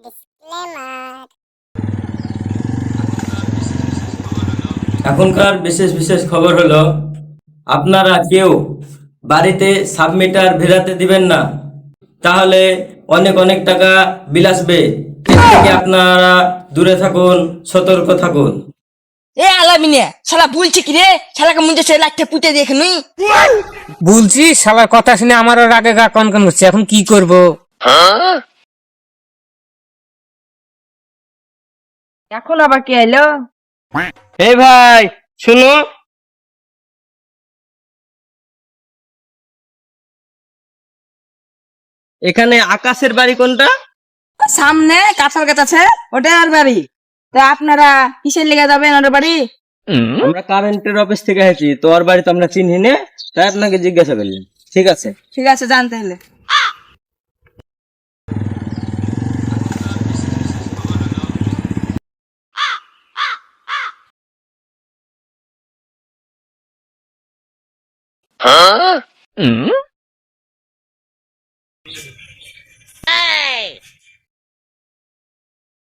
Disclaimer. এখনকার বিশেষ বিশেষ খবর হলো, আপনারা কেউ বাড়িতে সাবমিটার ভেরাতে দিবেন না, তাহলে অনেক অনেক টাকা বিল আসবে। এর থেকে আপনারা দূরে থাকুন, সতর্ক থাকুন। এ আলামিনে শালা বলছি কি রে, শালাকে মুঞ্জে সে লাঠে পুঁতে দেখে নুই। বলছি শালার কথা শুনে আমারও রাগে গা কনকন করছে, এখন কি করব? এখন আবার কে এলো? এই ভাই শুনো, এখানে আকাশের বাড়ি কোনটা? সামনে কাঁঠাল গাছ আছে, ওটা আর বাড়ি। তা আপনারা কিসের লেগে যাবেন ওর বাড়ি? আমরা কারেন্টের অফিস থেকে এসেছি, তোর বাড়ি তো আমরা চিনি না, তাই আপনাকে জিজ্ঞাসা করলাম। ঠিক আছে। ঠিক আছে, জানতে হলে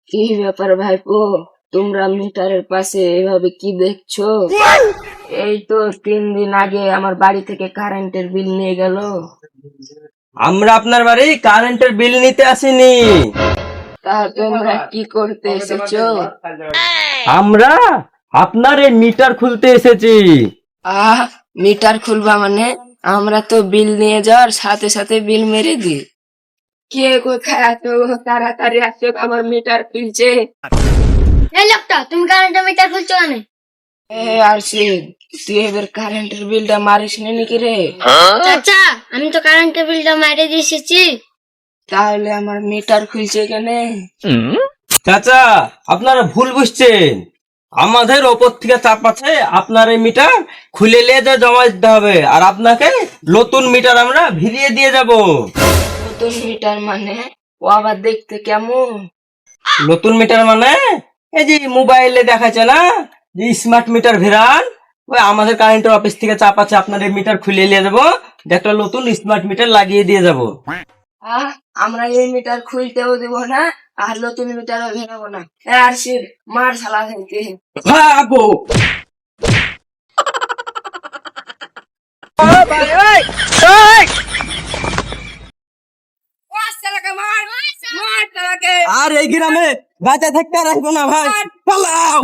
কি ব্যাপার ভাইপো, তোমরা মিটারের পাশে এভাবে কি দেখছো? এই তো 3 দিন আগে আমার বাড়ি থেকে কারেন্টের বিল নিয়ে গেল। আমরা আপনার বাড়ি কারেন্টের বিল নিতে আসিনি, তা তোমরা কি করতে এসেছো? আমরা আপনার এই মিটার খুলতে এসেছি। মিটার খুলবা মানে? আমরা তো বিল নিয়ে যাওয়ার সাথে সাথে বিল মেরে দিই। কে কোথায় আছো? তাড়াতাড়ি আসো, আমার মিটার খুলছে। এই লোকটা, তুমি কারেন্টের মিটার খুলছো কেন? আরশিদ, তুই এবার কারেন্টের বিলটা মারিস নি নাকি রে? চাচা, আমি তো কারেন্টের বিলটা মাইরে দিয়ে এসেছি। তাহলে আমার মিটার খুলছে কেন? চাচা, আপনারা ভুল বুঝছেন, আমাদের ওপর থেকে চাপ আছে, আপনার এই মিটার খুলে নিয়ে যা জমা দিতে হবে, আর আপনাকে নতুন মিটার আমরা ভিড়িয়ে দিয়ে যাব। নতুন মিটার মানে? ও আবার দেখতে কেমন? নতুন মিটার মানে এই যে মোবাইলে দেখাচ্ছে না, যে স্মার্ট মিটার ভেরান, ওই আমাদের কারেন্টের অফিস থেকে চাপ আছে, আপনার এই মিটার খুলে নিয়ে যাবো, একটা নতুন স্মার্ট মিটার লাগিয়ে দিয়ে যাব। আমরা এই মিটার খুলতেও দেবো না, আর নতুন মিটারও ভেঙাবো না। আরশিদ, মার শালা থেকে। ভাগো। আর এই গ্রামে বাঁচা থাকতে রাখবো না ভাই, পালাও।